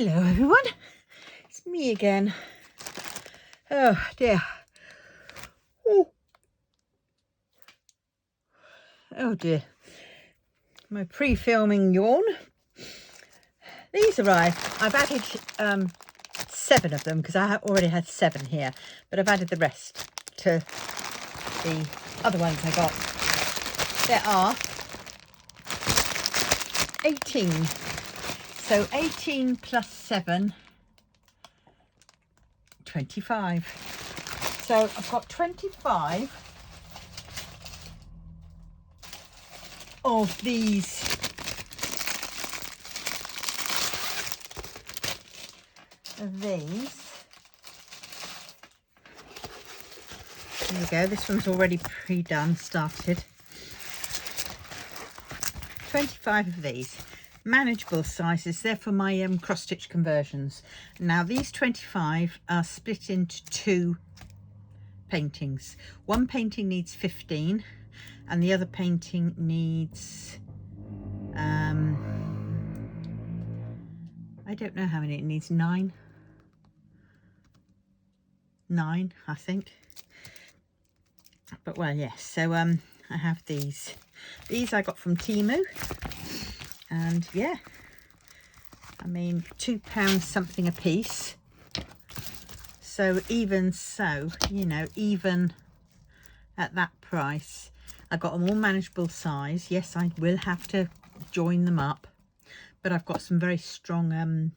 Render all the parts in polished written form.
Hello everyone, it's me again. Oh dear. Oh dear. My pre-filming yawn. These arrived. I've added 7 of them because I already had 7 here, but I've added the rest to the other ones I got. There are 18. So 18 plus 7, 25. So I've got 25 of these There we go. This one's already pre-done, started. 25 of these. Manageable sizes. They're for my cross-stitch conversions. Now these 25 are split into 2 paintings. One painting needs 15 and the other painting needs I don't know how many it needs. 9 I think, but well, yes. So I have these I got from Temu, and yeah, I mean £2 something a piece. So even so, you know, even at that price, I got them all manageable size. Yes, I will have to join them up, but I've got some very strong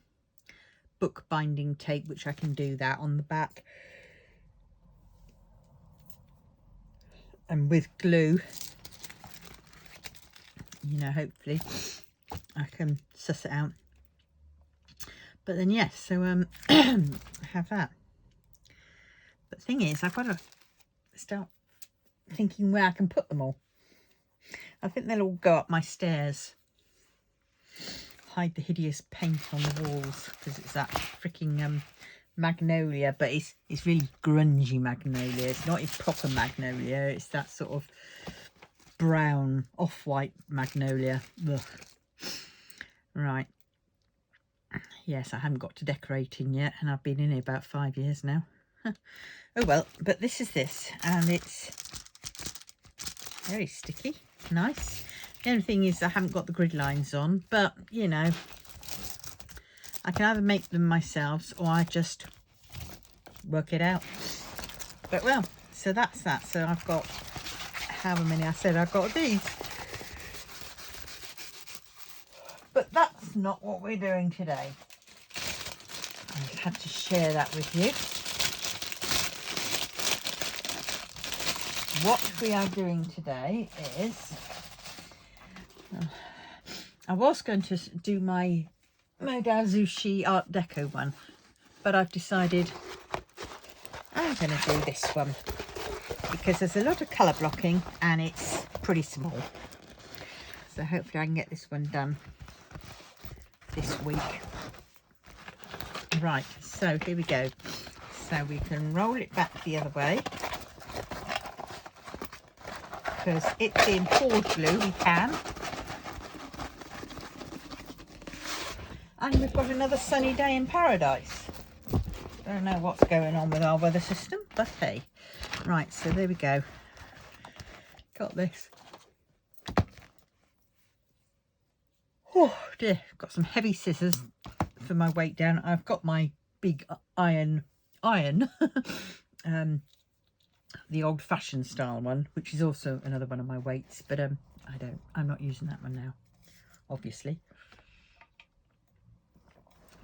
book binding tape which I can do that on the back, and with glue, you know, hopefully I can suss it out. But then yes, so I have that. But the thing is, I've got to start thinking where I can put them all. I think they'll all go up my stairs. Hide the hideous paint on the walls, because it's that freaking magnolia, but it's really grungy magnolia. It's not a proper magnolia. It's that sort of brown off-white magnolia. Ugh. Right. Yes, I haven't got to decorating yet, and I've been in here about 5 years now. Oh well, but this is this, and it's very sticky. Nice. The only thing is I haven't got the grid lines on, but you know, I can either make them myself or I just work it out. But well, so that's that. So I've got however many I said I've got these. But that's not what we're doing today. I just had to share that with you. What we are doing today is, I was going to do my Modal Zushi Art Deco one, but I've decided I'm going to do this one because there's a lot of colour blocking and it's pretty small. So hopefully I can get this one done this week. Right, so here we go. So we can roll it back the other way, because it's in forge glue, we can. And we've got another sunny day in paradise. Don't know what's going on with our weather system, but hey. Right, so there we go. Got this. Oh dear, got some heavy scissors for my weight down. I've got my big iron, the old-fashioned style one, which is also another one of my weights, but I'm not using that one now, obviously.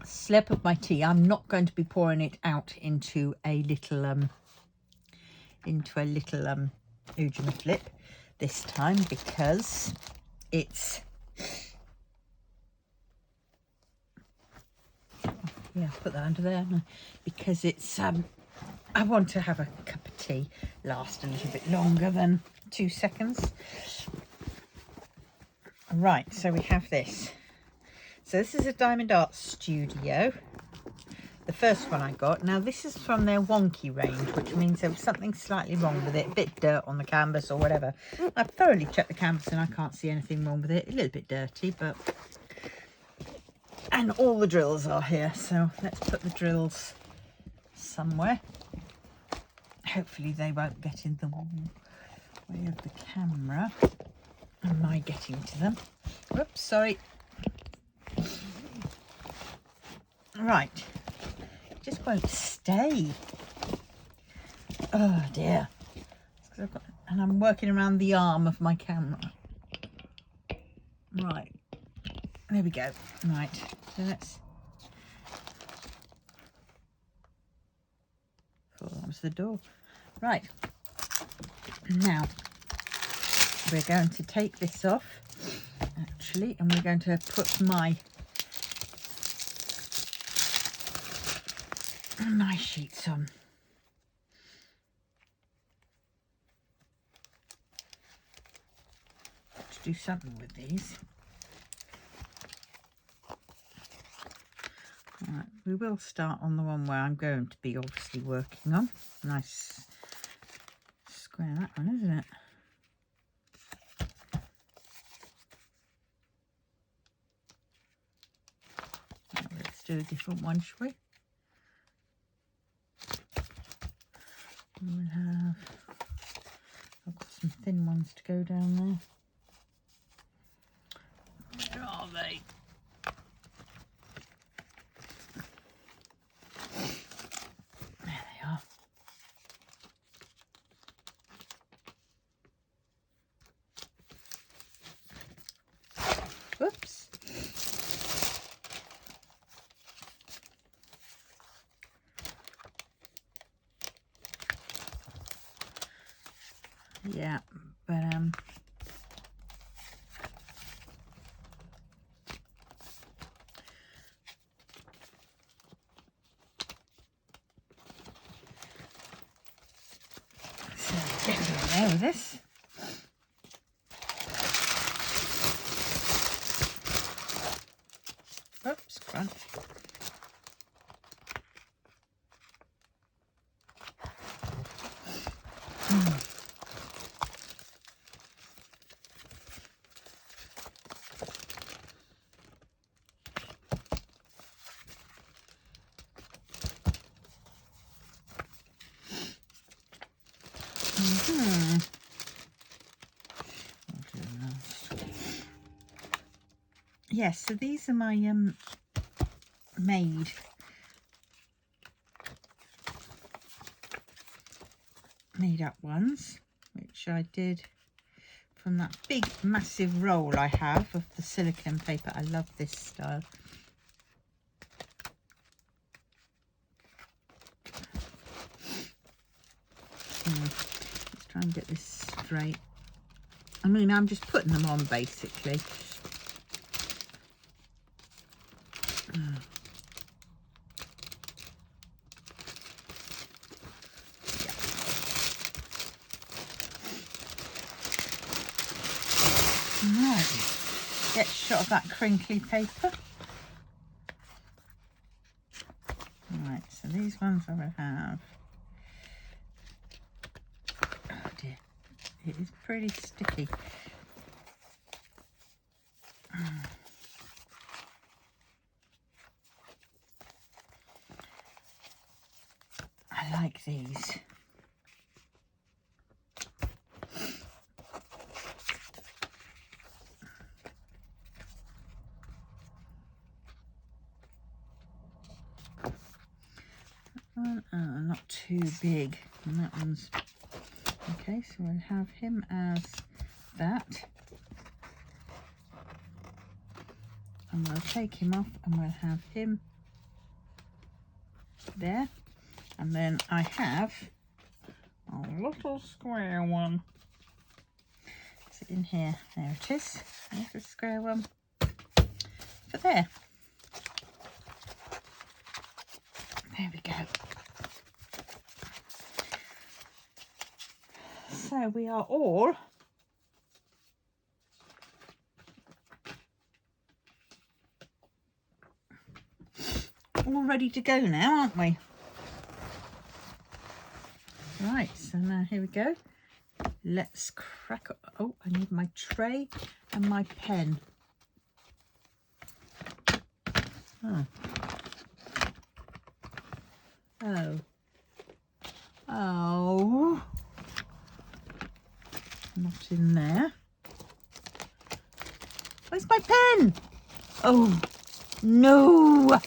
Slip of my tea. I'm not going to be pouring it out into a little Ujima flip this time, because it's yeah, put that under there, because it's I want to have a cup of tea last a little bit longer than 2 seconds. Right, so we have this. So this is a Diamond Art Studio, the first one I got. Now this is from their Wonky range, which means there was something slightly wrong with it, a bit dirt on the canvas or whatever. I've thoroughly checked the canvas and I can't see anything wrong with it. A little bit dirty, but And all the drills are here, so let's put the drills somewhere. Hopefully they won't get in the way of the camera and my getting to them. Whoops, sorry. Right, just won't stay. Oh dear. It's 'cause and I'm working around the arm of my camera. Right, there we go. Right, so let's close the door. Right, now we're going to take this off actually, and we're going to put my sheets on. To do something with these. Right, we will start on the one where I'm going to be obviously working on. Nice square that one, isn't it? Let's do a different one, shall we? We'll have, I've got some thin ones to go down there. Where are they? There they are. Whoops. Yeah, but so get there with this. Oops, crunch. Yes, so these are my made up ones, which I did from that big massive roll I have of the silicone paper. I love this style. Let's try and get this straight. I mean, I'm just putting them on basically. Get a shot of that crinkly paper. Right, so these ones I will have. Oh dear, it is pretty sticky. I like these. Not too big, and that one's okay, so we'll have him as that, and we'll take him off and we'll have him there. And then I have a little square one. Is it in here? There it is. There's a square one for there. There we go. So we are all ready to go now, aren't we? Right, so now here we go. Let's crack up. Oh, I need my tray and my pen. Oh. Oh. Oh. Not in there. Where's my pen? Oh, no.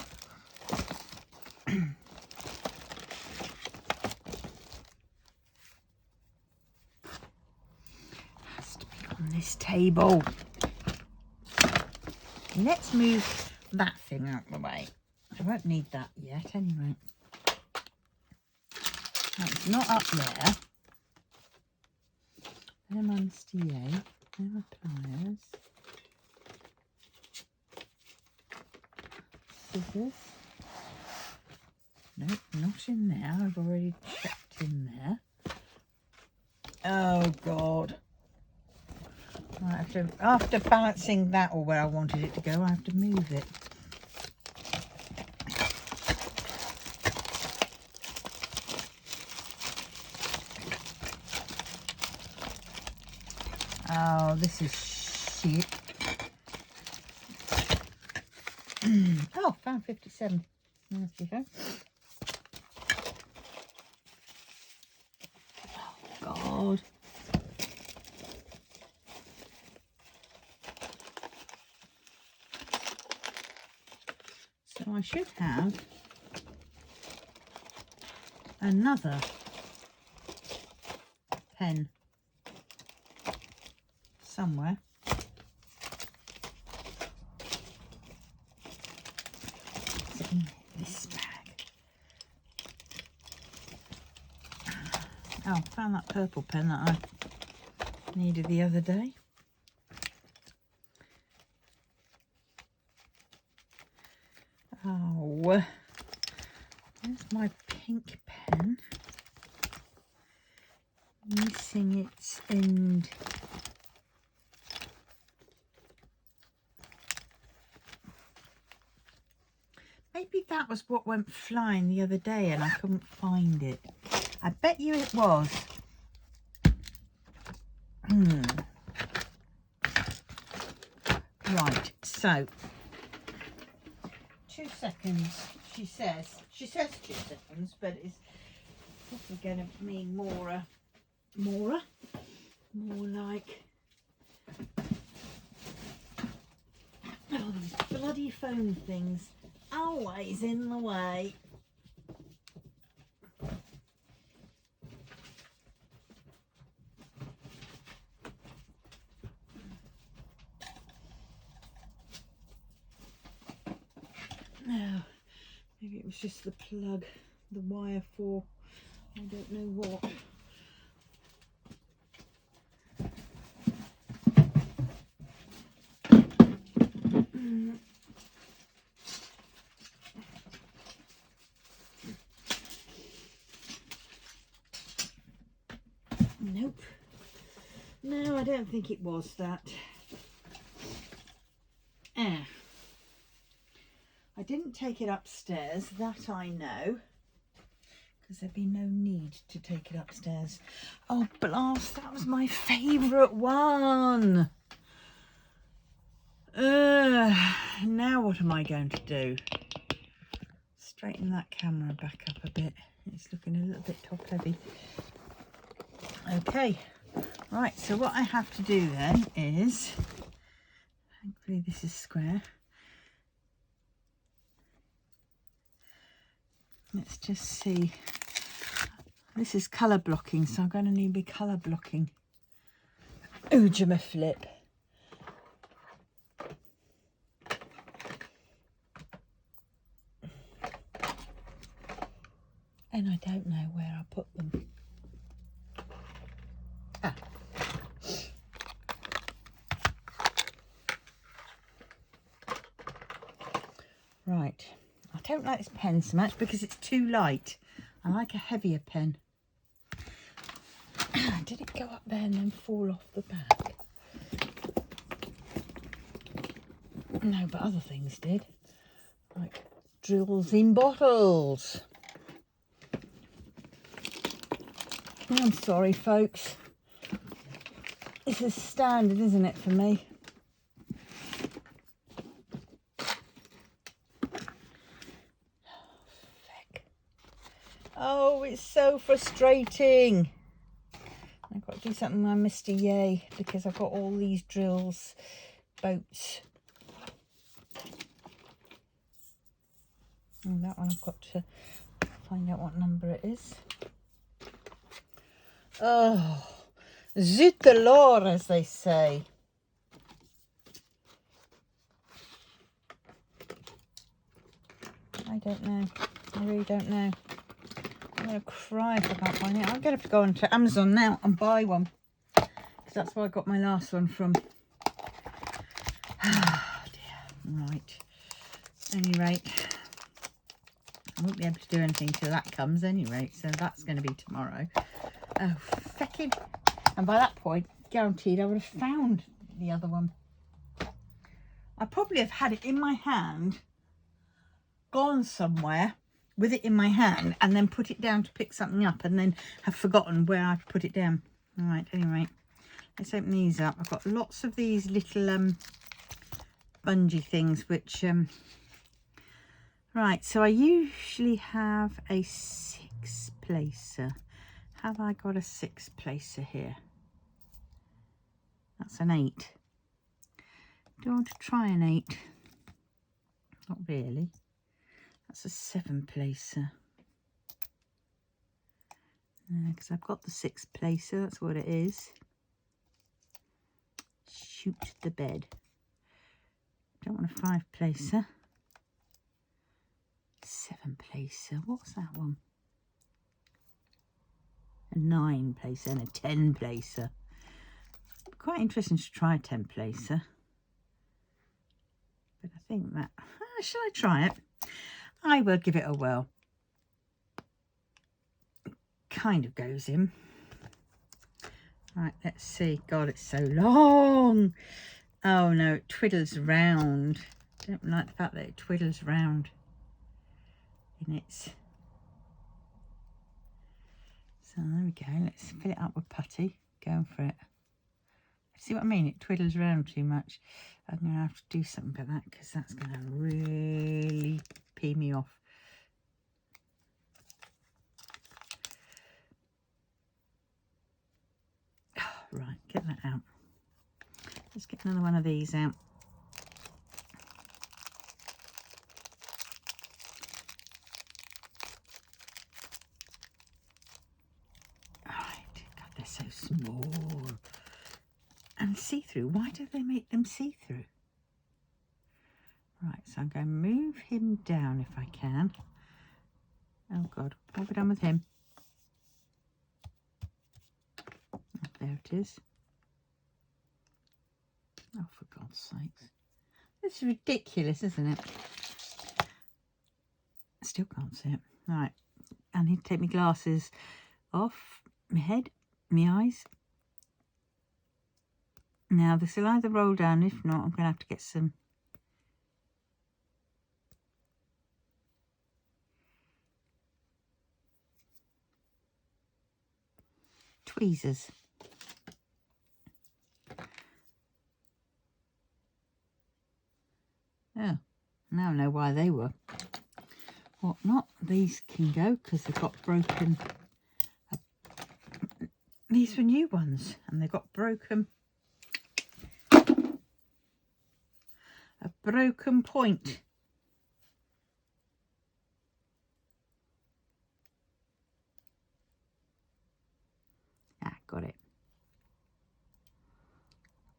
Has to be on this table. Let's move that thing out of the way. I won't need that yet anyway. It's not up there. There my stylet. There my pliers. Scissors. Nope, not in there. I've already checked in there. Oh God. I have to, after balancing that or where I wanted it to go, I have to move it. Oh, this is shit. Oh, found 57. Nasty phone. Oh, God. So I should have another pen somewhere. Is it in this bag? Oh, found that purple pen that I needed the other day. Oh, where's my pink pen? Missing its end. Maybe that was what went flying the other day and I couldn't find it. I bet you it was. Right, so 2 seconds, she says 2 seconds, but it's probably going to mean more like, oh, these bloody phone things, always in the way. No, maybe it was just the plug, the wire for I don't know what. Nope. No, I don't think it was that. I didn't take it upstairs, that I know, because there'd be no need to take it upstairs. Oh, blast, that was my favourite one. Now what am I going to do? Straighten that camera back up a bit. It's looking a little bit top heavy. Okay, right, so what I have to do then is, thankfully this is square. Let's just see. This is colour blocking, so I'm going to need my colour blocking. Ujima flip. And I don't know where I put them. Ah. Right. I don't like this pen so much because it's too light. I like a heavier pen. Did it go up there and then fall off the back? No, but other things did. Like drills in bottles. I'm sorry, folks. This is standard, isn't it, for me? Oh, it's so frustrating. I've got to do something with my Mr. Yay because I've got all these drills, boats. And that one I've got to find out what number it is. Oh, zut de l'or, as they say. I don't know. I really don't know. I'm going to cry if I can't find it. I'm going to have to go onto Amazon now and buy one. Because that's where I got my last one from. Oh dear. Right. At any rate, I won't be able to do anything till that comes anyway. So that's going to be tomorrow. Oh, feckin'. And by that point, guaranteed I would have found the other one. I probably have had it in my hand, gone somewhere with it in my hand, and then put it down to pick something up, and then have forgotten where I've put it down. All right, anyway, let's open these up. I've got lots of these little bungee things, which right, so I usually have a 6-placer. Have I got a 6-placer here? That's an 8. Do I want to try an 8? Not really. That's a 7-placer. Because I've got the 6-placer, that's what it is. Shoot the bed. Don't want a 5-placer. 7-placer. What's that one? A 9-placer and a 10-placer. Quite interesting to try a 10-placer. But I think that... shall I try it? I will give it a whirl. It kind of goes in. Right, let's see. God, it's so long. Oh no, it twiddles round. Don't like the fact that it twiddles round in its... So there we go. Let's fill it up with putty. Going for it. See what I mean? It twiddles around too much. I'm going to have to do something about that because that's going to really pee me off. Oh, right, get that out. Let's get another one of these out. Alright, God, they're so small. And see-through. Why do they make them see-through? Right, so I'm going to move him down if I can. Oh God, what have we done with him? Oh, there it is. Oh, for God's sakes. This is ridiculous, isn't it? Still can't see it. Right, I need to take my glasses off, my head, my eyes. Now, this will either roll down, if not, I'm going to have to get some tweezers. Oh, now I know why they were. What not? These can go because they've got broken. These were new ones and they've got broken. A broken point. Ah, got it.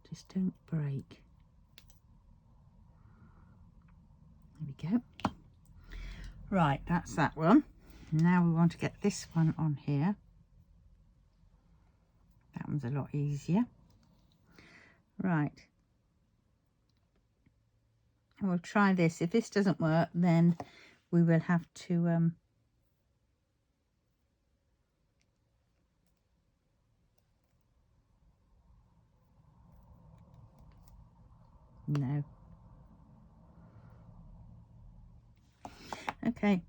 Just don't break. There we go. Right, that's that one. Now we want to get this one on here. That one's a lot easier. Right. We'll try this. If this doesn't work, then we will have to no. Okay.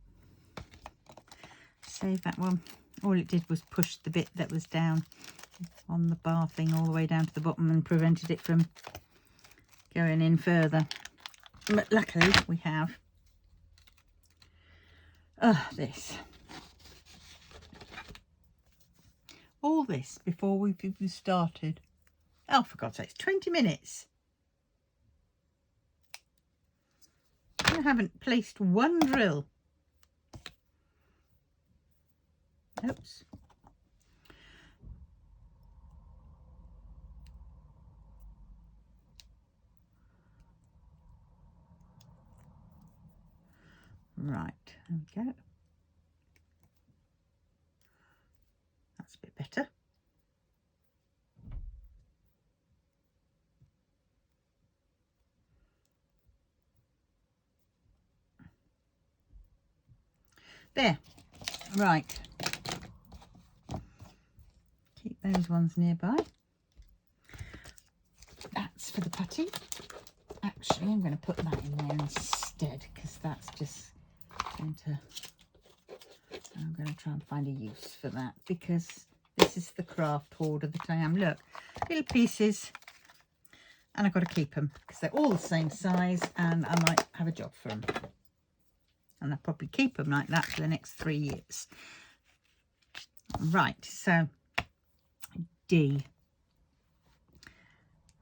Save that one. All it did was push the bit that was down on the bar thing all the way down to the bottom and prevented it from going in further. But luckily we have this. All this before we've even started. Oh, for God's sake, 20 minutes. I haven't placed one drill. Oops. Right, there we go. That's a bit better. There. Right. Keep those ones nearby. That's for the putty. Actually, I'm going to put that in there instead because that's just going to... I'm going to try and find a use for that because this is the craft hoarder that I am. Look, little pieces, and I've got to keep them because they're all the same size and I might have a job for them. And I'll probably keep them like that for the next 3 years. Right, so D.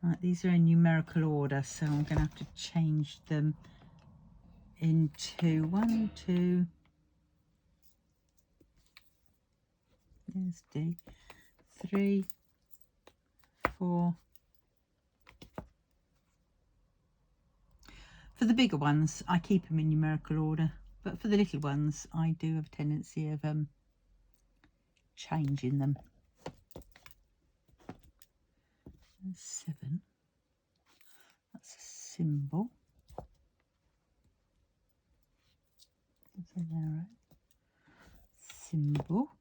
Right, these are in numerical order, so I'm going to have to change them into 1, 2, there's D, 3, 4. For the bigger ones, I keep them in numerical order, but for the little ones, I do have a tendency of changing them. 7. That's a symbol. That's an arrow. Symbol.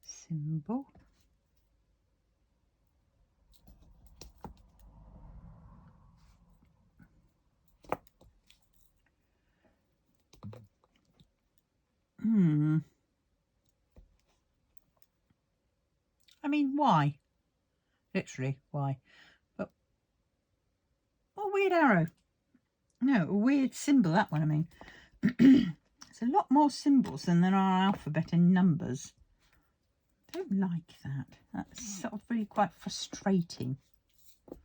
Symbol. I mean, why? Literally, why? But what a weird arrow. No, a weird symbol, that one, I mean. There's a lot more symbols than there are alphabet and numbers. I don't like that. That's sort of really quite frustrating. I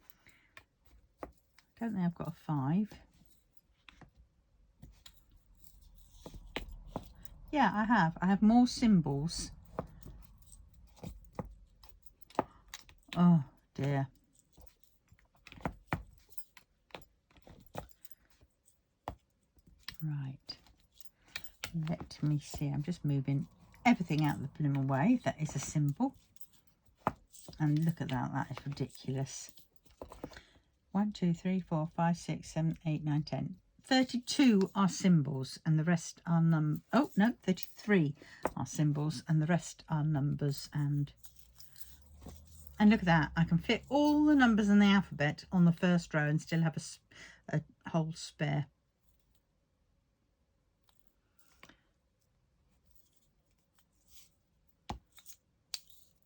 don't think I've got a 5. Yeah, I have. I have more symbols. Oh, dear. Right. Let me see. I'm just moving everything out of the blooming way. That is a symbol. And look at that. That is ridiculous. 1, 2, 3, 4, 5, 6, 7, 8, 9, 10. 32 are symbols and the rest are 33 are symbols and the rest are numbers. And look at that. I can fit all the numbers in the alphabet on the first row and still have a whole spare.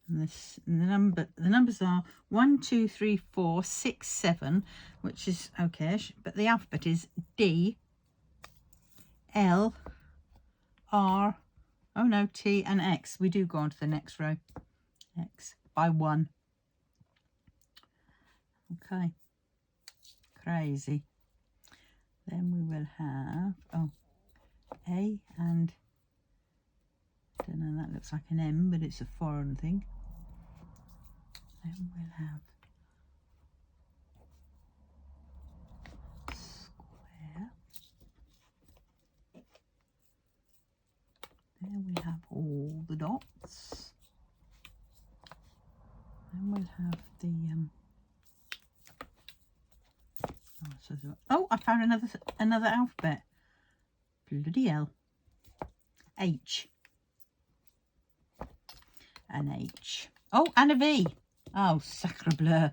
And the numbers are 1, 2, 3, 4, 6, 7, which is okay, but the alphabet is D, L, R, oh no, T and X. We do go on to the next row. X by 1. Okay, crazy. Then we will have A and I don't know, that looks like an M, but it's a foreign thing. Then we'll have square. Then we have all the dots. Then we'll have the I found another alphabet. Bloody hell. H. An H. Oh, and a V. Oh, sacre bleu.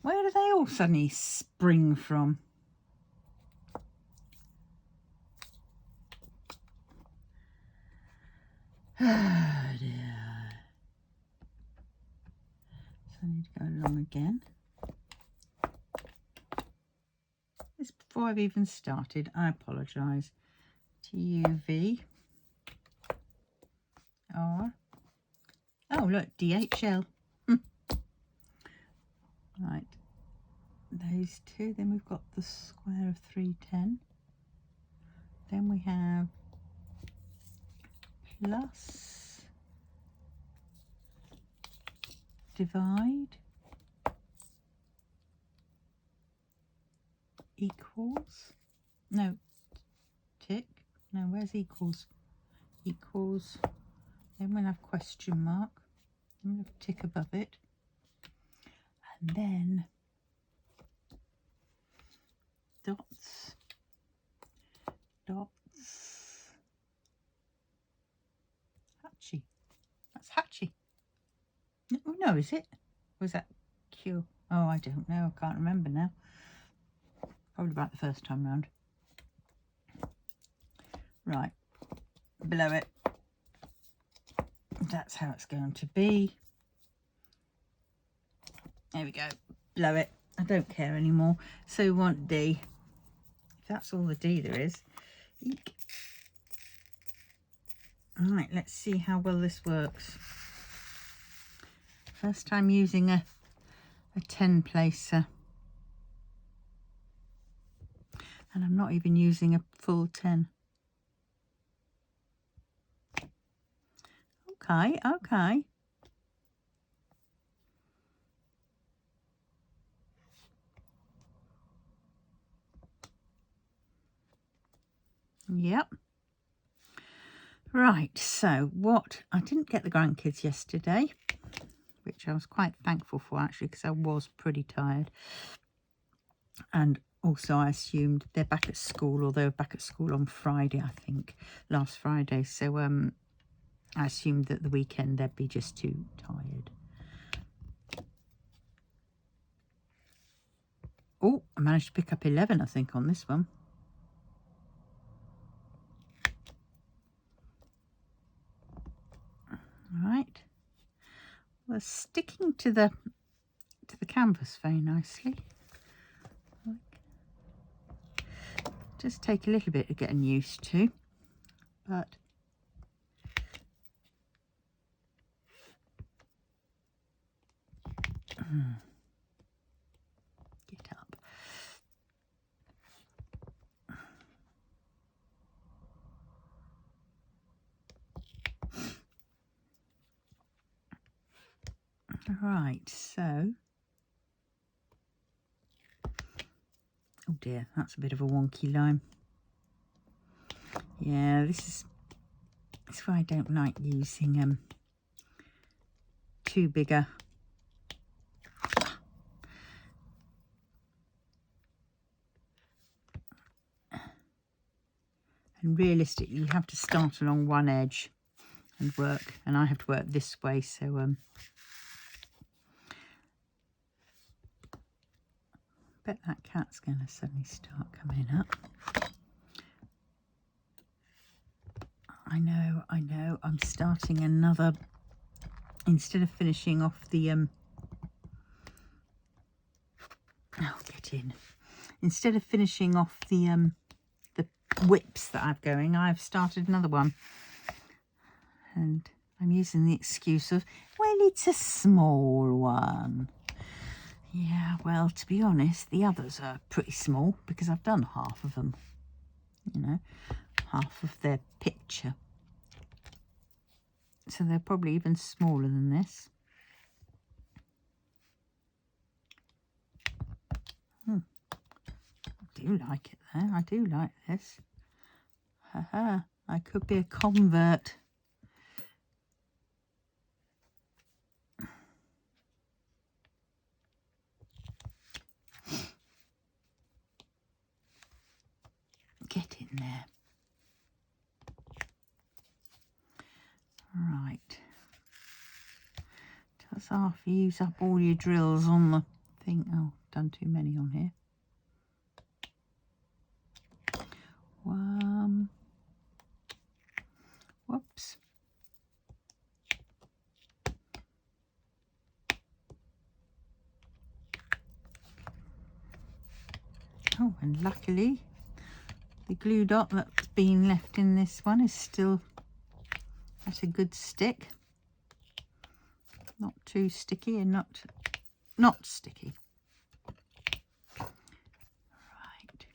Where do they all suddenly spring from? Oh dear. So I need to go along again. This before I've even started. I apologise. T-U-V. R. Oh, Oh, look, DHL. Right. Those two. Then we've got the square of 310. Then we have plus, divide, equals. No, tick. No, where's equals? Equals. Then we'll have question mark. Then we'll have tick above it. And then dots, dots, hatchy. That's hatchy. No, is it? Was that Q? Oh, I don't know. I can't remember now. Probably about the first time round. Right, below it. That's how it's going to be. There we go. Below it. I don't care anymore. So we want D. If that's all the D there is. Eek. Alright, let's see how well this works. First time using a 10 placer. And I'm not even using a full 10. Okay, okay. Yep. Right, so what, I didn't get the grandkids yesterday, which I was quite thankful for actually, because I was pretty tired. And also I assumed they're back at school, or they were back at school on Friday, I think, last Friday. So I assumed that the weekend they'd be just too tired. Oh, I managed to pick up 11, I think, on this one. Right. Well, sticking to the canvas very nicely. Just take a little bit of getting used to, but get up. Right, so, oh dear, that's a bit of a wonky line. Yeah, that's why I don't like using too bigger. And realistically, you have to start along one edge and work, and I have to work this way, so bet that cat's going to suddenly start coming up. I know, I'm starting another, instead of finishing off the, oh, get in. Instead of finishing off the whips that I've going, I've started another one. And I'm using the excuse of, well, it's a small one. Yeah, well, to be honest, the others are pretty small because I've done half of them. You know, half of their picture. So they're probably even smaller than this. I do like it there. I do like this. Haha, I could be a convert. Get in there. Right. Just after you use up all your drills on the thing. Oh, done too many on here. Whoops. Oh, and luckily the glue dot that's been left in this one is still at a good stick. not too sticky and not sticky. Right.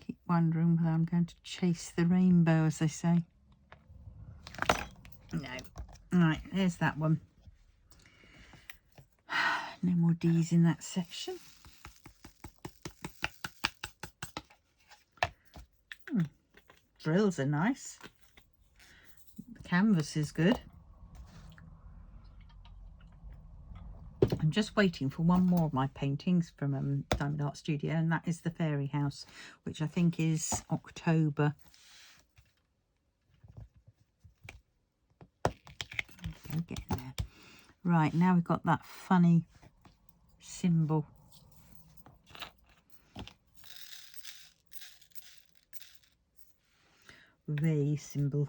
Keep wondering whether I'm going to chase the rainbow, as they say. No. Right, there's that one. No more D's in that section. Drills are nice. The canvas is good. I'm just waiting for one more of my paintings from Diamond Art Studio, and that is the Fairy House, which I think is October. Go get in there. Right, now we've got that funny symbol. The symbol.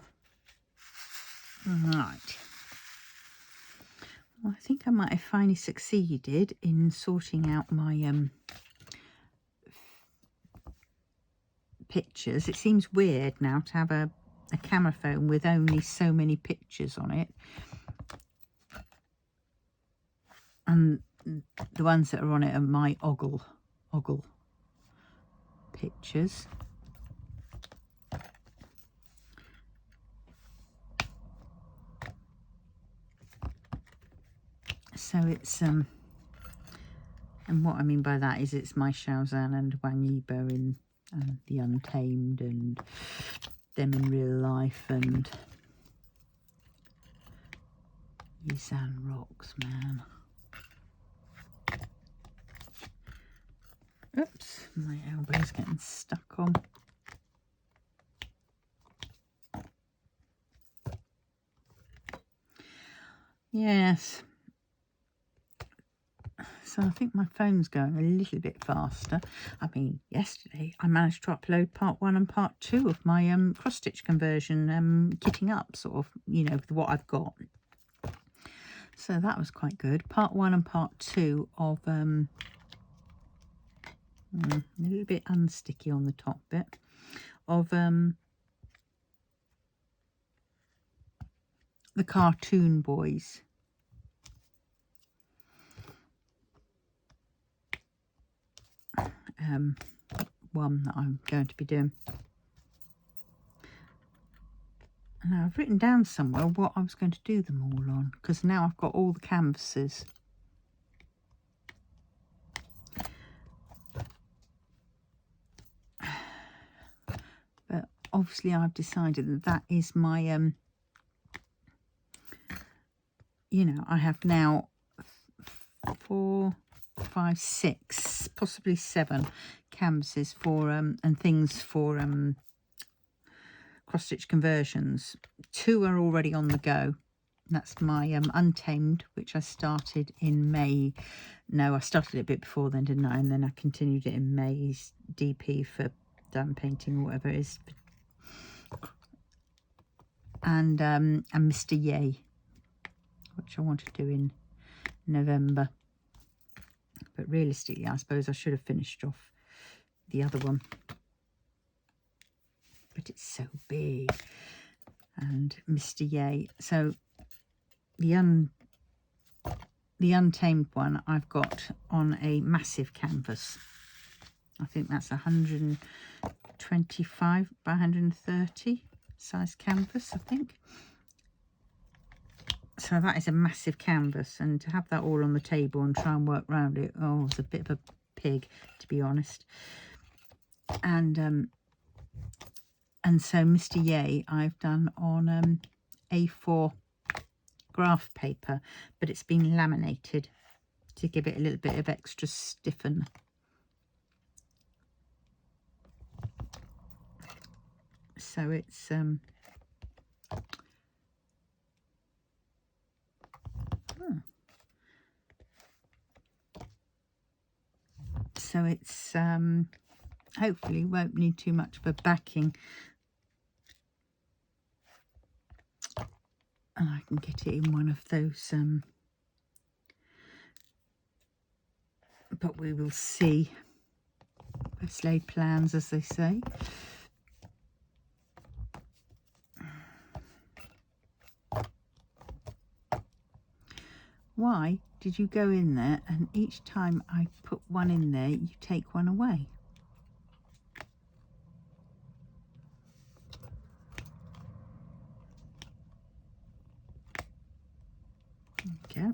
Right. Well, I think I might have finally succeeded in sorting out my pictures. It seems weird now to have a camera phone with only so many pictures on it. And the ones that are on it are my ogle pictures. So it's and what I mean by that is it's my Shaozan and Wang Yibo in The Untamed, and them in real life, and Yizan rocks, man. Oops, my elbow's getting stuck on. Yes. So I think my phone's going a little bit faster. I mean, yesterday I managed to upload part 1 and part 2 of my cross-stitch conversion, kitting up, sort of, you know, with what I've got. So that was quite good. Part 1 and part 2 of a little bit unsticky on the top bit of the Cartoon Boys. One that I'm going to be doing. And I've written down somewhere what I was going to do them all on, because now I've got all the canvases. But obviously I've decided that that is my you know, I have now 4, 5, 6, possibly 7 canvases for and things for cross-stitch conversions. 2 are already on the go. That's my Untamed, which I started in May. No, I started it a bit before then, didn't I? And then I continued it in May's DP for diamond painting or whatever it is. And Mr. Yay, which I want to do in November. But realistically, I suppose I should have finished off the other one. But it's so big. And Mr. Yay. So the Untamed one I've got on a massive canvas. I think that's 125 by 130 size canvas, I think. So that is a massive canvas, and to have that all on the table and try and work around it, oh, it's a bit of a pig, to be honest. And so Mr. Yay I've done on A4 graph paper, but it's been laminated to give it a little bit of extra stiffen. So it's hopefully won't need too much of a backing, and I can get it in one of those but we will see. Best laid plans, as they say. Why did you go in there and each time I put one in there, you take one away? Okay.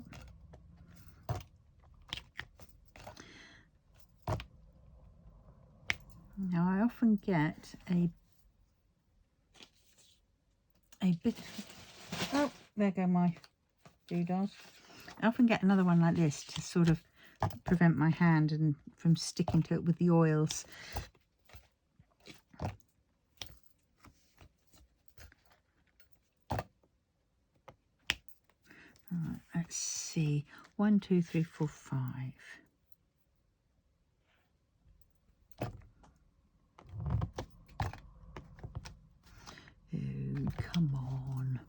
Now I often get a bit, oh, there go my doodles. I often get another one like this to sort of prevent my hand and from sticking to it with the oils. Right, let's see. 1, 2, 3, 4, 5. Oh, come on.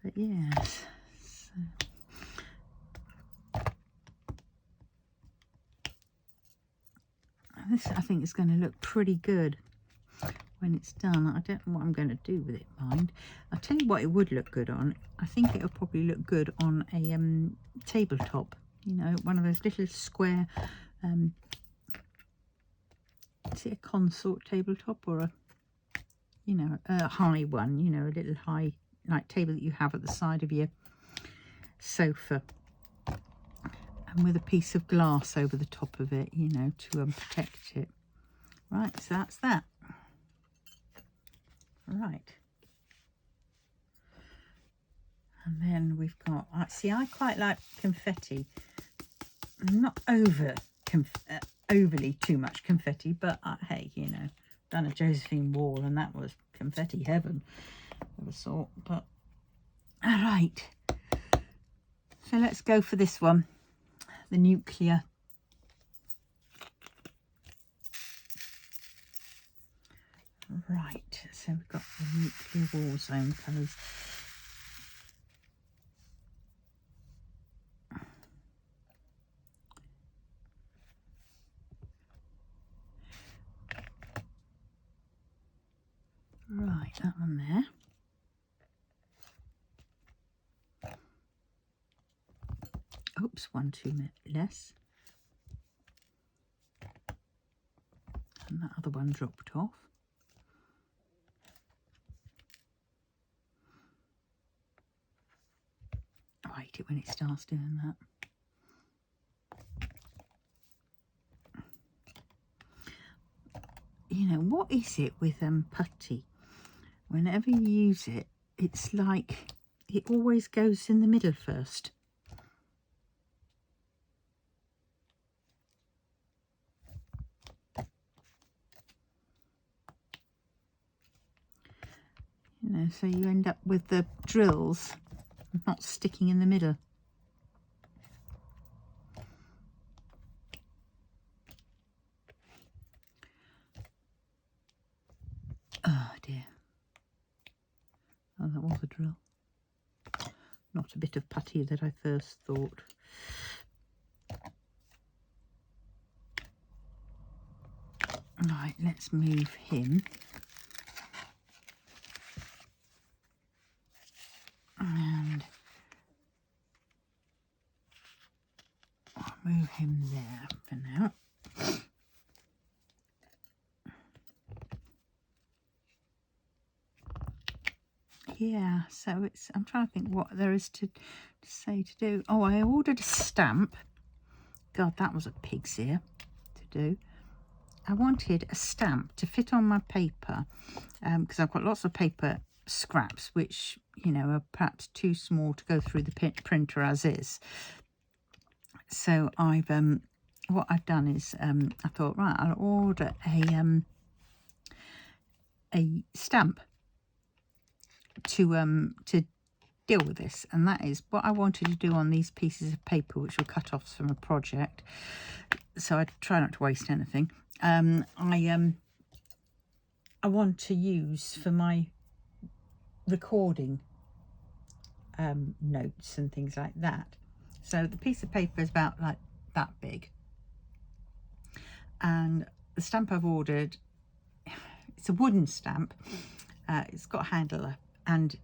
But yes, so this I think is going to look pretty good when it's done. I don't know what I'm going to do with it, mind. I'll tell you what it would look good on. I think it'll probably look good on a tabletop, you know, one of those little square, is it a consort tabletop or a, you know, a high one, you know, a little high like table that you have at the side of your sofa, and with a piece of glass over the top of it, you know, to protect it. Right, so that's that. Right, and then we've got, see, I quite like confetti, not overly too much confetti, but hey, you know, done a Josephine wall and that was confetti heaven of a sort. But all right, so let's go for this one, the nuclear. Right, so we've got the nuclear war zone colours. Right, that one there. Oops, one too less. And that other one dropped off. I hate it when it starts doing that. You know, what is it with putty? Whenever you use it, it's like it always goes in the middle first. You know, so you end up with the drills not sticking in the middle. Oh dear. Oh, that was a drill. Not a bit of putty that I first thought. Right, let's move him. And I'll move him there for now. Yeah, so it's, I'm trying to think what there is to say to do. Oh, I ordered a stamp. God, that was a pig's ear to do. I wanted a stamp to fit on my paper because I've got lots of paper scraps which, you know, are perhaps too small to go through the printer as is. So I've what I've done is I thought, right, I'll order a stamp to deal with this, and that is what I wanted to do on these pieces of paper which were cut-offs from a project, so I try not to waste anything. I want to use for my recording notes and things like that. So the piece of paper is about like that big, And the stamp I've ordered, it's a wooden stamp. It's got a handle and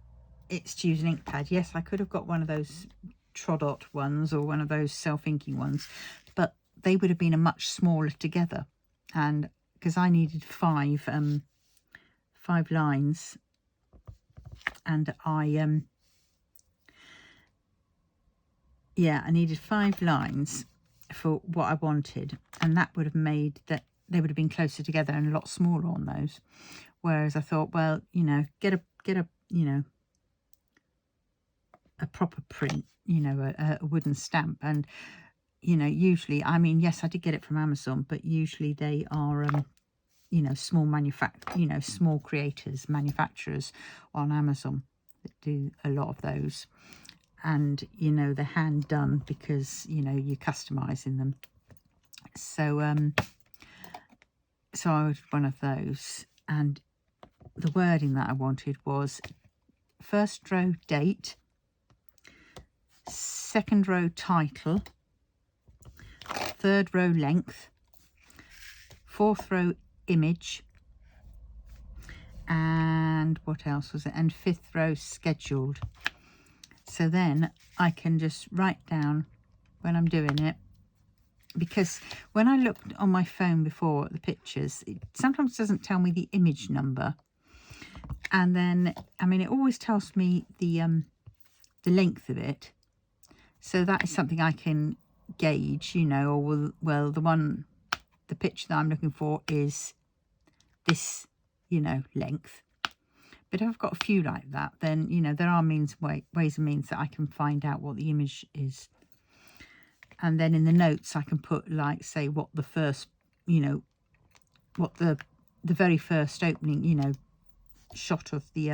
it's to use an ink pad. Yes, I could have got one of those Trodot ones or one of those self-inking ones, but they would have been a much smaller together. And because I needed five lines, and I needed 5 lines for what I wanted, and that would have made that they would have been closer together and a lot smaller on those. Whereas I thought, well, you know, get a you know, a proper print, you know, a wooden stamp. And you know, usually, I mean, yes, I did get it from Amazon, but usually they are you know, small creators, manufacturers on Amazon that do a lot of those. And you know, they're hand done because, you know, you're customizing them. So so I ordered one of those, and the wording that I wanted was first row date, second row title, third row length, fourth row image, and what else was it, and fifth row scheduled. So then I can just write down when I'm doing it, because when I looked on my phone before at the pictures, it sometimes doesn't tell me the image number. And then, I mean, it always tells me the length of it. So that is something I can gauge, you know, or well, the picture that I'm looking for is this, you know, length. But if I've got a few like that, then, you know, there are ways and means that I can find out what the image is. And then in the notes I can put, like, say, what the first, you know, what the very first opening, you know, shot of the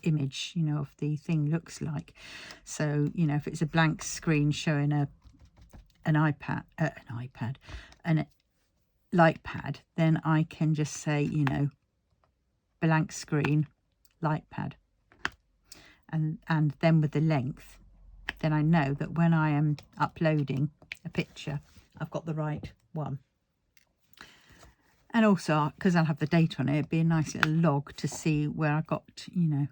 image, you know, of the thing looks like. So, you know, if it's a blank screen showing an iPad, and a light pad, then I can just say, you know, blank screen, light pad, and then with the length, then I know that when I am uploading a picture, I've got the right one. And also, because I'll have the date on it, it'd be a nice little log to see where I got, you know.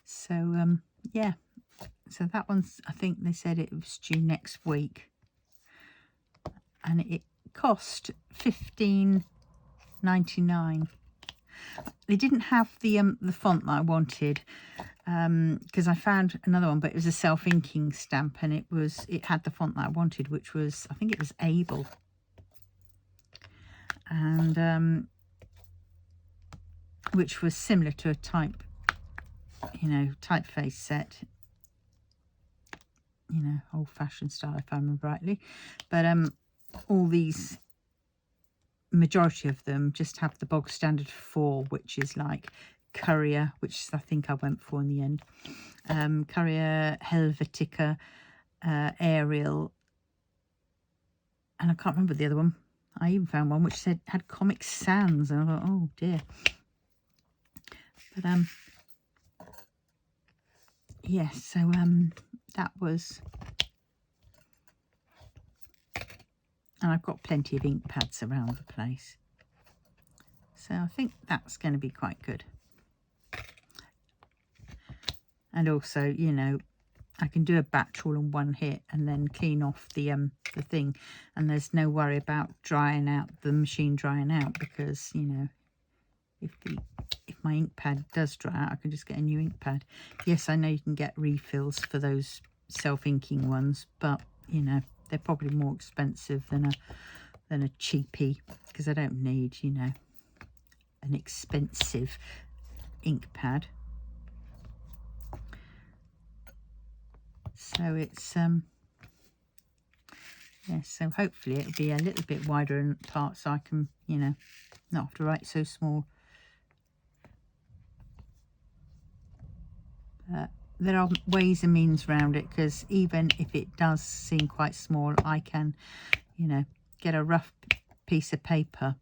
So yeah, so that one's, I think they said it was due next week, and it cost $15.99. They didn't have the font that I wanted, because I found another one, but it was a self-inking stamp, and it had the font that I wanted, which was, I think it was Able, and which was similar to a typeface set, you know, old-fashioned style, if I remember rightly. But all these, majority of them just have the bog standard 4, which is like Courier, which I think I went for in the end. Courier, Helvetica, Arial, and I can't remember the other one. I even found one which had Comic Sans, and I thought, oh dear. But yeah, so that was, and I've got plenty of ink pads around the place, so I think that's going to be quite good. And also, you know, I can do a batch all in one hit and then clean off the thing, and there's no worry about the machine drying out, because, you know, if my ink pad does dry out, I can just get a new ink pad. Yes, I know you can get refills for those self-inking ones, but, you know, they're probably more expensive than a cheapie, because I don't need, you know, an expensive ink pad. So it's yeah, so hopefully it'll be a little bit wider in parts, so I can, you know, not have to write so small. There are ways and means around it, because even if it does seem quite small, I can, you know, get a rough piece of paper,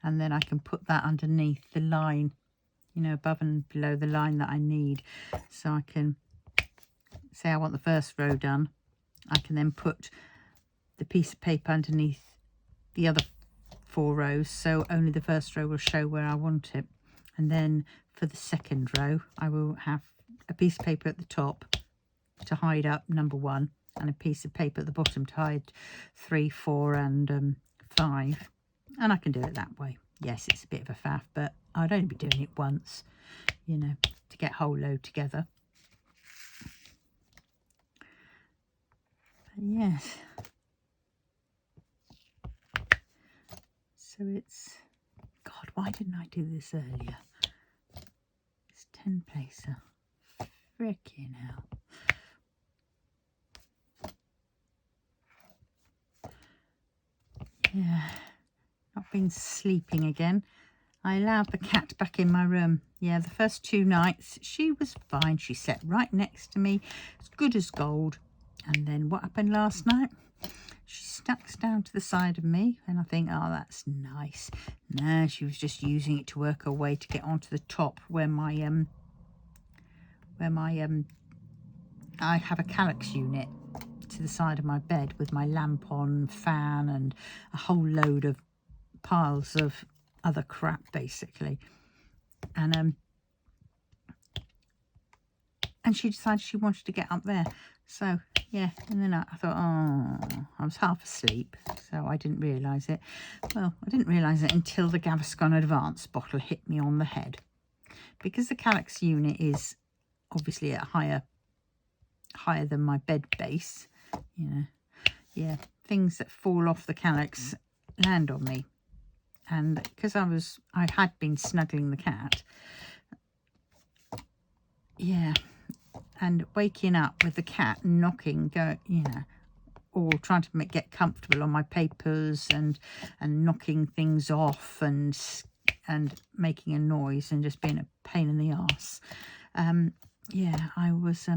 and then I can put that underneath the line, you know, above and below the line that I need. So I can say I want the first row done. I can then put the piece of paper underneath the other 4 rows, so only the first row will show where I want it. And then for the second row, I will have a piece of paper at the top to hide up number 1, and a piece of paper at the bottom to hide 3, 4 and 5. And I can do it that way. Yes, it's a bit of a faff, but I'd only be doing it once, you know, to get a whole load together. But yes. So it's, God, why didn't I do this earlier? It's 10 placer. Frickin' hell. Yeah, not been sleeping again. I allowed the cat back in my room. Yeah, the first 2 nights she was fine. She sat right next to me, as good as gold. And then what happened last night? She snacks down to the side of me, and I think, oh, that's nice. No, she was just using it to work her way to get onto the top where my I have a calyx unit to the side of my bed with my lamp on, fan, and a whole load of piles of other crap, basically. And she decided she wanted to get up there. So yeah, and then I thought, oh, I was half asleep, so I didn't realise it. Well, I didn't realise it until the Gaviscon Advanced bottle hit me on the head, because the calyx unit is obviously at higher than my bed base. You know, yeah, things that fall off the calyx land on me, and because I had been snuggling the cat, yeah, and waking up with the cat knocking, you know, or trying to get comfortable on my papers and knocking things off and making a noise and just being a pain in the arse. Yeah, I was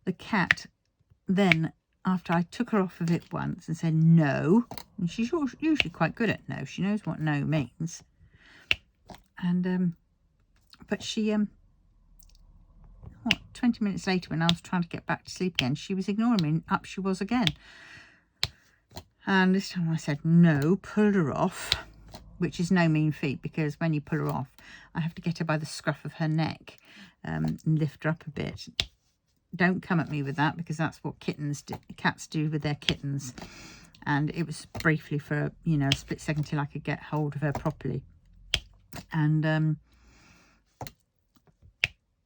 the cat then, after I took her off of it once and said no, and she's usually quite good at no, she knows what no means, and but she 20 minutes later, when I was trying to get back to sleep again, she was ignoring me, and up she was again. And this time I said no, pulled her off, which is no mean feat, because when you pull her off, I have to get her by the scruff of her neck and lift her up a bit. Don't come at me with that, because that's what cats do with their kittens. And it was briefly for, you know, a split second till I could get hold of her properly. And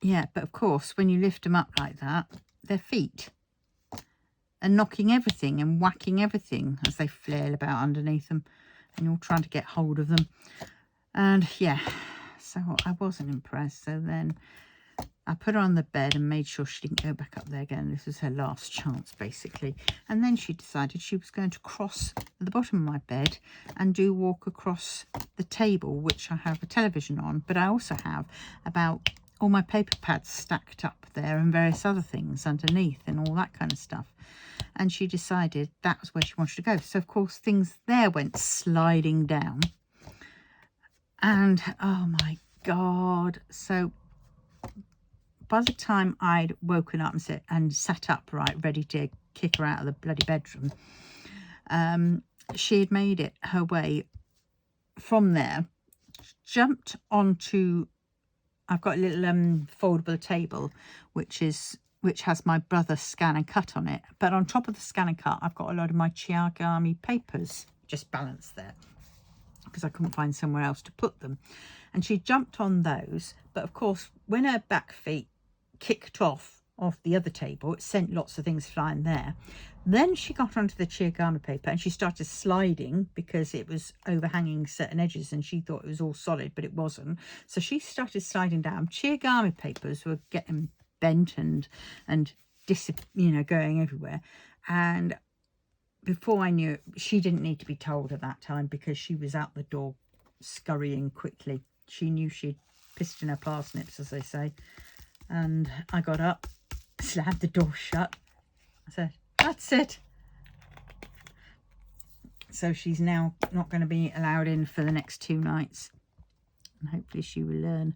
yeah, but of course, when you lift them up like that, their feet are knocking everything and whacking everything as they flail about underneath them, and you're trying to get hold of them. And yeah, so I wasn't impressed. So then I put her on the bed and made sure she didn't go back up there again. This was her last chance, basically. And then she decided she was going to cross the bottom of my bed and walk across the table, which I have a television on, but I also have about all my paper pads stacked up there and various other things underneath and all that kind of stuff. And she decided that was where she wanted to go. So, of course, things there went sliding down. And, oh, my God. So by the time I'd woken up and sat upright, ready to kick her out of the bloody bedroom, she had made it her way from there, jumped onto, I've got a little foldable table, which has my brother's scan and cut on it. But on top of the scan and cut, I've got a lot of my Chiagami papers just balanced there, because I couldn't find somewhere else to put them. And she jumped on those. But of course, when her back feet kicked off the other table, it sent lots of things flying there. Then she got onto the Chiagami paper and she started sliding, because it was overhanging certain edges and she thought it was all solid, but it wasn't. So she started sliding down. Chiagami papers were getting bent and going everywhere. And before I knew it, she didn't need to be told at that time, because she was out the door scurrying quickly. She knew she'd pissed in her parsnips, as they say. And I got up, slammed the door shut. I said, that's it. So she's now not going to be allowed in for the next 2 nights. And hopefully she will learn.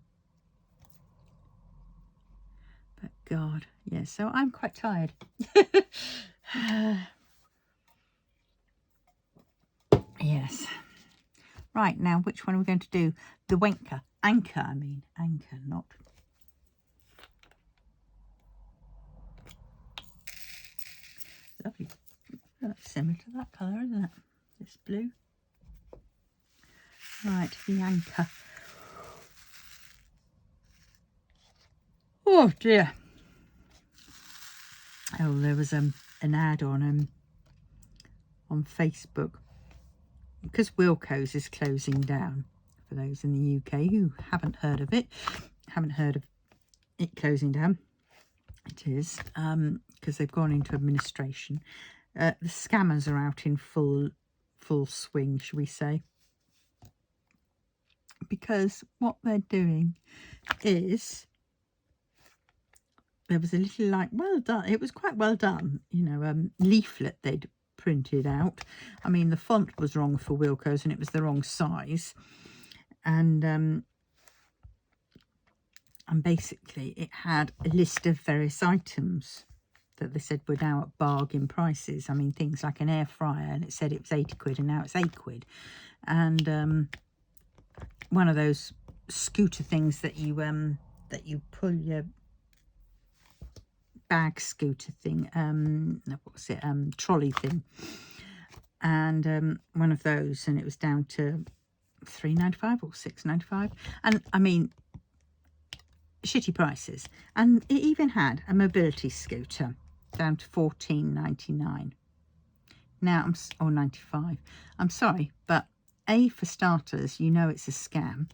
But God, yeah, so I'm quite tired. Yes. Right, now which one are we going to do? The Wanker. Anchor, I mean. Anchor, not... Lovely. That's similar to that colour, isn't it? This blue. Right, the Anchor. Oh dear. Oh, there was an ad on Facebook, because Wilko's is closing down. For those in the UK who haven't heard of it, closing down, it is because they've gone into administration. The scammers are out in full swing, shall we say? Because what they're doing is, there was a little, like, well done, it was quite well done, you know, leaflet they'd printed out. I mean, the font was wrong for Wilko's and it was the wrong size, and basically it had a list of various items that they said were now at bargain prices. I mean, things like an air fryer, and it said it was 80 quid and now it's 8 quid. And one of those scooter things that you pull your bag scooter thing, what's it, trolley thing, and one of those, and it was down to £3.95 or £6.95, and I mean, shitty prices. And it even had a mobility scooter down to £14.99 now, or 95. I'm sorry, but for starters, you know it's a scam,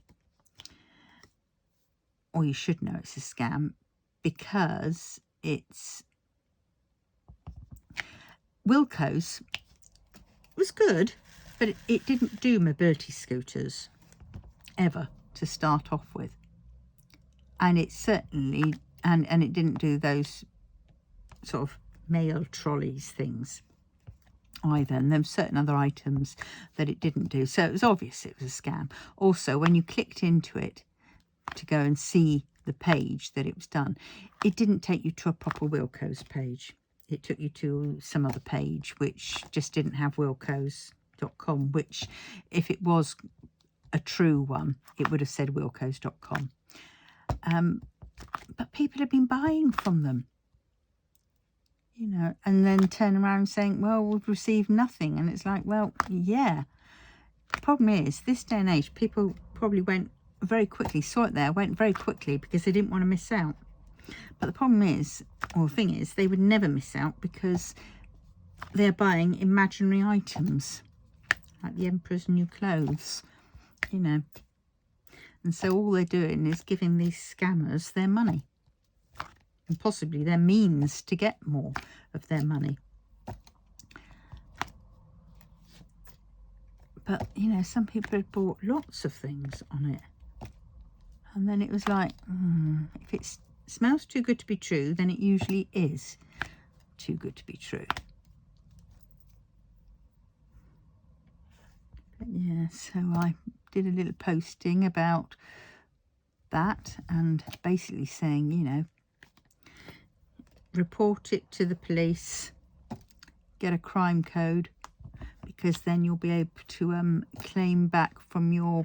or you should know it's a scam, because it's Wilko's was good, but it didn't do mobility scooters ever to start off with, and it certainly and it didn't do those sort of mail trolleys things either, and there were certain other items that it didn't do, so it was obvious it was a scam. Also, when you clicked into it to go and see the page that it was done, it didn't take you to a proper Wilko's page. It took you to some other page which just didn't have wilkos.com, which if it was a true one, it would have said wilkos.com. But people have been buying from them, you know, and then turn around saying, well, we've received nothing. And it's like, well, yeah. The problem is, this day and age, people probably went very quickly, saw it there, went very quickly because they didn't want to miss out. But the problem is, or the thing is, they would never miss out because they're buying imaginary items, like the Emperor's New Clothes, you know. And so all they're doing is giving these scammers their money, and possibly their means to get more of their money. But, you know, some people had bought lots of things on it. And then it was like, if it smells too good to be true, then it usually is too good to be true. But yeah, so I did a little posting about that and basically saying, you know, report it to the police, get a crime code, because then you'll be able to claim back from your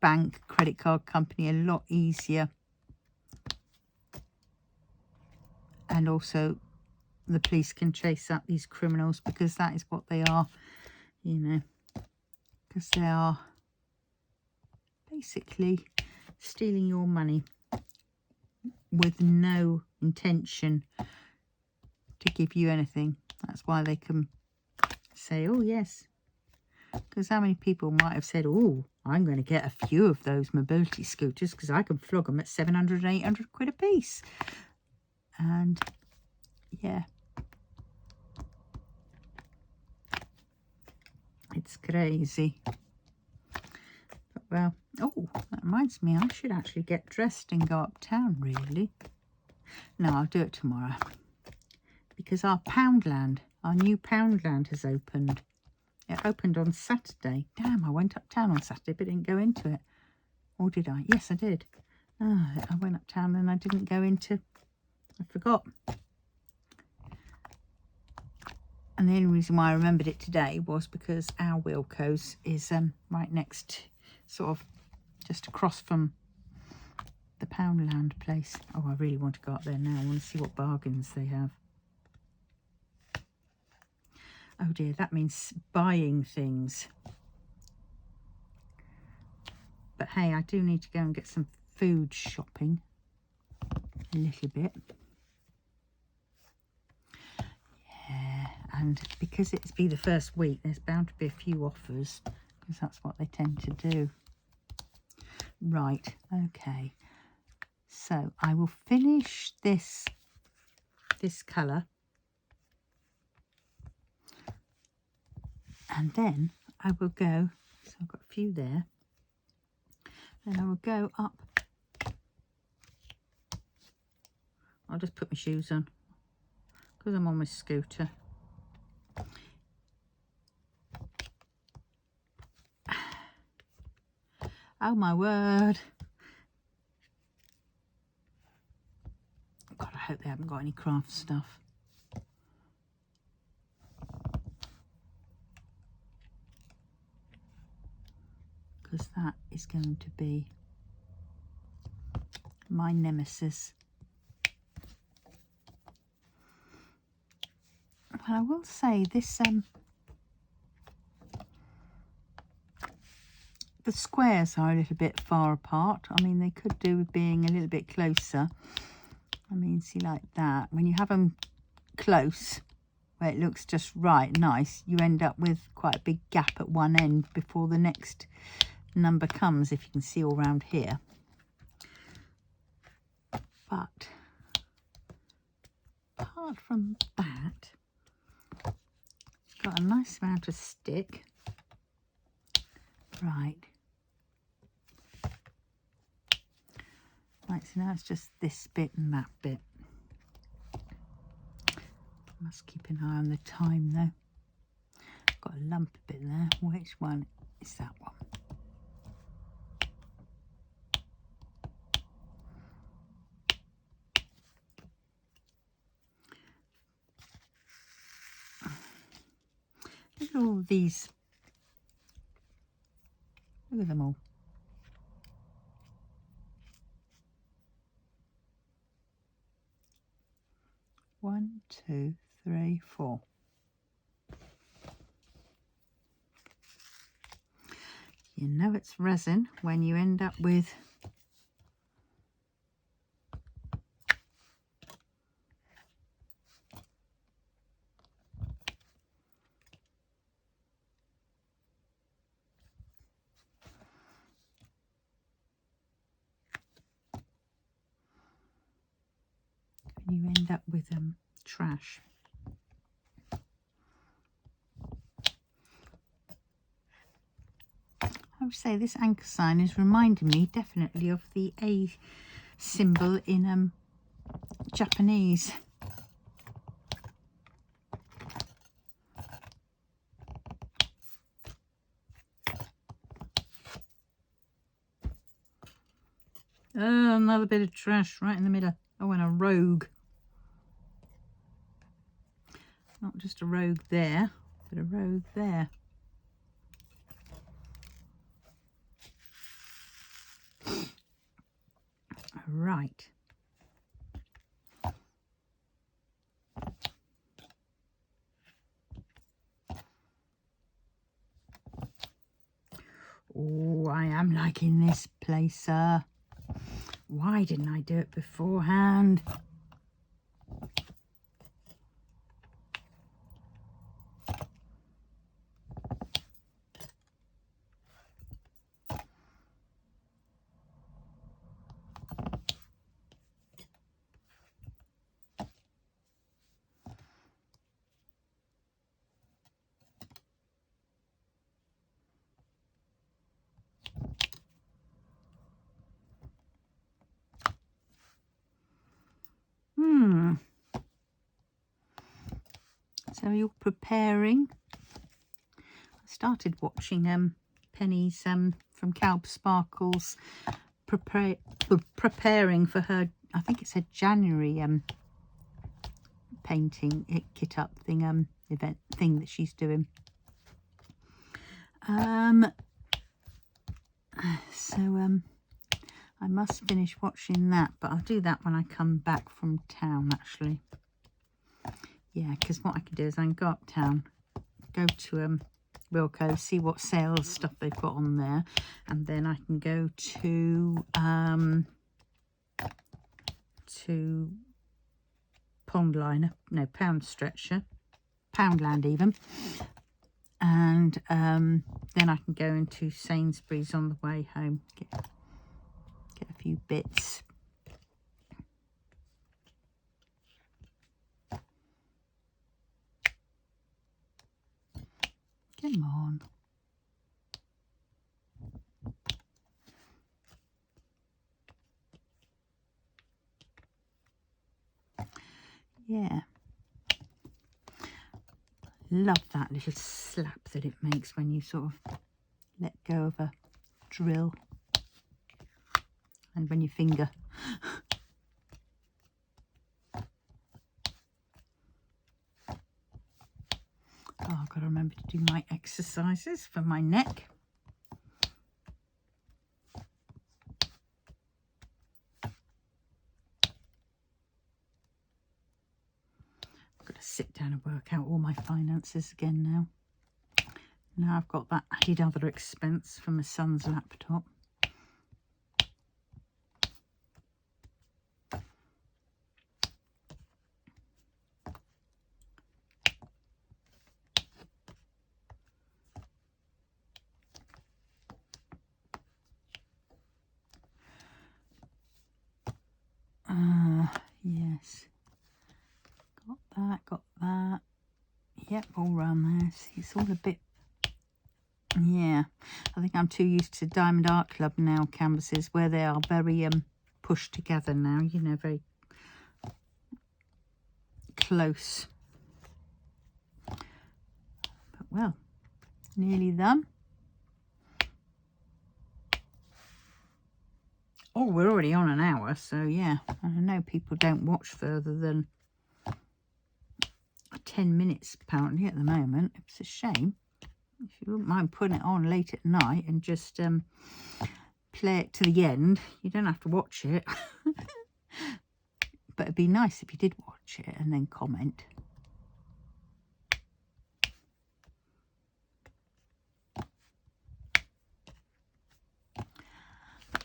bank, credit card company a lot easier. And also the police can chase up these criminals, because that is what they are, you know, because they are basically stealing your money with no intention to give you anything. That's why they can say, oh yes, because how many people might have said, oh, I'm going to get a few of those mobility scooters because I can flog them at 700 and 800 quid a piece. And yeah, it's crazy. But well, oh, that reminds me, I should actually get dressed and go uptown, really. No, I'll do it tomorrow, because our Poundland, our new Poundland has opened. It opened on Saturday. Damn, I went uptown on Saturday but didn't go into it. Or did I? Yes, I did. Oh, I went uptown and I didn't go into... I forgot. And the only reason why I remembered it today was because our Wilco's is right next, sort of just across from the Poundland place. Oh, I really want to go up there now. I want to see what bargains they have. Oh dear, that means buying things. But hey, I do need to go and get some food shopping a little bit. Yeah, and because it's be the first week, there's bound to be a few offers, because that's what they tend to do. Right, okay. So I will finish this colour, and then I will go, so I've got a few there, then I will go up. I'll just put my shoes on because I'm on my scooter. Oh my word. God, I hope they haven't got any craft stuff. Because that is going to be my nemesis. Well, I will say this, the squares are a little bit far apart. I mean, they could do with being a little bit closer. I mean, see, like that. When you have them close, where it looks just right, nice, you end up with quite a big gap at one end before the next number comes, if you can see all around here. But apart from that, it's got a nice amount of stick. Right. Right, so now it's just this bit and that bit. Must keep an eye on the time though. Got a lump bit there. Which one is that one? Look at all these. Look at them all. One, two, three, four. You know it's resin when you end up with trash. I would say this anchor sign is reminding me definitely of the A symbol in Japanese. Oh, another bit of trash right in the middle. Oh, and a rogue. Not just a rogue there, but a rogue there. Right. Oh, I am liking this placer. Why didn't I do it beforehand? So you're preparing. I started watching Penny's from Calb Sparkles preparing for her, I think it's her January painting kit up thing, event thing that she's doing. So I must finish watching that, but I'll do that when I come back from town, actually. Yeah, because what I can do is I can go uptown, go to Wilko, see what sales stuff they've got on there, and then I can go to Poundland even, and then I can go into Sainsbury's on the way home, get a few bits. Come on. Yeah. Love that little slap that it makes when you sort of let go of a drill and when you finger. Oh, I've got to remember to do my exercises for my neck. I've got to sit down and work out all my finances again now. Now I've got that added other expense from my son's laptop. Yes. Got that. Yep, all round there. See, it's all a bit... Yeah, I think I'm too used to Diamond Art Club now canvases where they are very pushed together now, you know, very close. But well, nearly done. Oh, we're already on an hour, so yeah, I know people don't watch further than 10 minutes apparently at the moment. It's a shame. If you wouldn't mind putting it on late at night and just play it to the end, you don't have to watch it. But it'd be nice if you did watch it and then comment.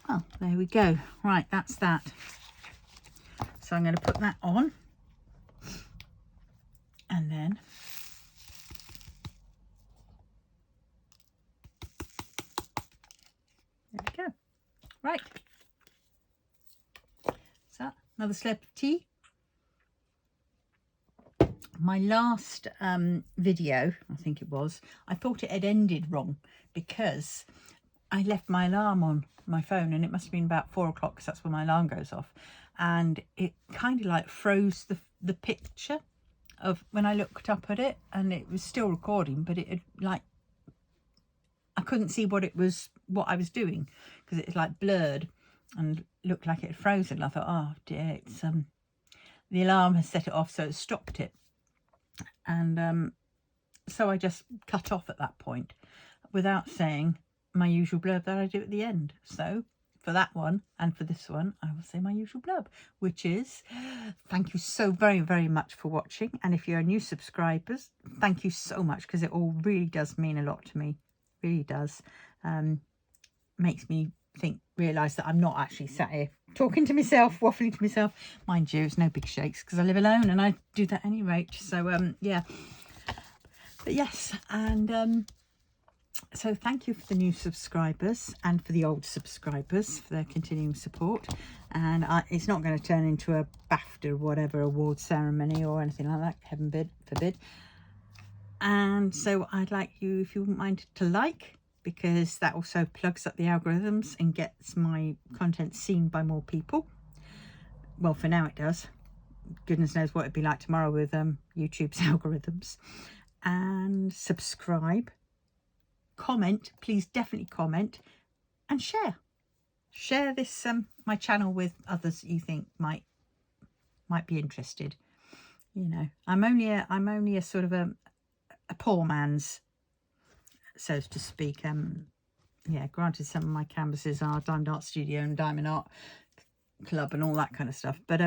Well, there we go. Right, that's that. So I'm going to put that on. And then there we go. Right. So another slurp of tea. My last video, I think it was, I thought it had ended wrong because I left my alarm on my phone, and it must have been about 4 o'clock because that's when my alarm goes off, and it kind of like froze the picture of when I looked up at it, and it was still recording, but it had like, I couldn't see what I was doing because it was like blurred and looked like it had frozen. I thought, oh dear, it's the alarm has set it off, so it stopped it. And so I just cut off at that point without saying my usual blurb that I do at the end. So for that one and for this one, I will say my usual blurb, which is thank you so very, very much for watching. And if you're new subscribers, thank you so much, because it all really does mean a lot to me. Really does. Makes me realise that I'm not actually sat here talking to myself, waffling to myself. Mind you, it's no big shakes because I live alone and I do that at any rate. So yeah. But yes, and so thank you for the new subscribers and for the old subscribers for their continuing support. And it's not going to turn into a BAFTA whatever award ceremony or anything like that, heaven forbid. And so I'd like you, if you wouldn't mind, to like, because that also plugs up the algorithms and gets my content seen by more people. Well, for now it does. Goodness knows what it'd be like tomorrow with YouTube's algorithms. And subscribe. Comment, please definitely comment, and share this my channel with others you think might be interested. you know, I'm only a sort of a poor man's, so to speak. Yeah, granted, some of my canvases are Diamond Art Studio and Diamond Art Club and all that kind of stuff, but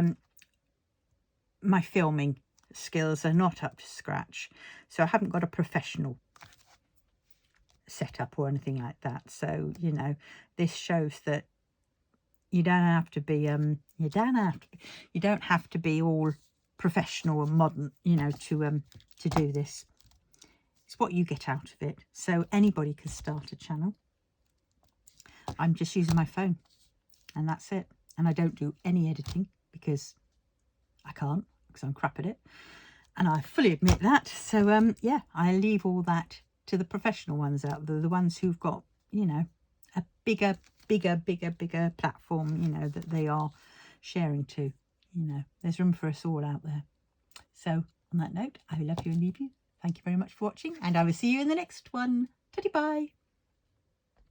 my filming skills are not up to scratch, so I haven't got a professional setup or anything like that. So, you know, this shows that you don't have to be you don't have to be all professional and modern, you know, to do this. It's what you get out of it. So anybody can start a channel. I'm just using my phone and that's it. And I don't do any editing because I can't, because I'm crap at it. And I fully admit that. So yeah, I leave all that to the professional ones out there, the ones who've got, you know, a bigger platform, you know, that they are sharing to. You know, there's room for us all out there. So on that note, I love you and leave you. Thank you very much for watching, and I will see you in the next one. Bye.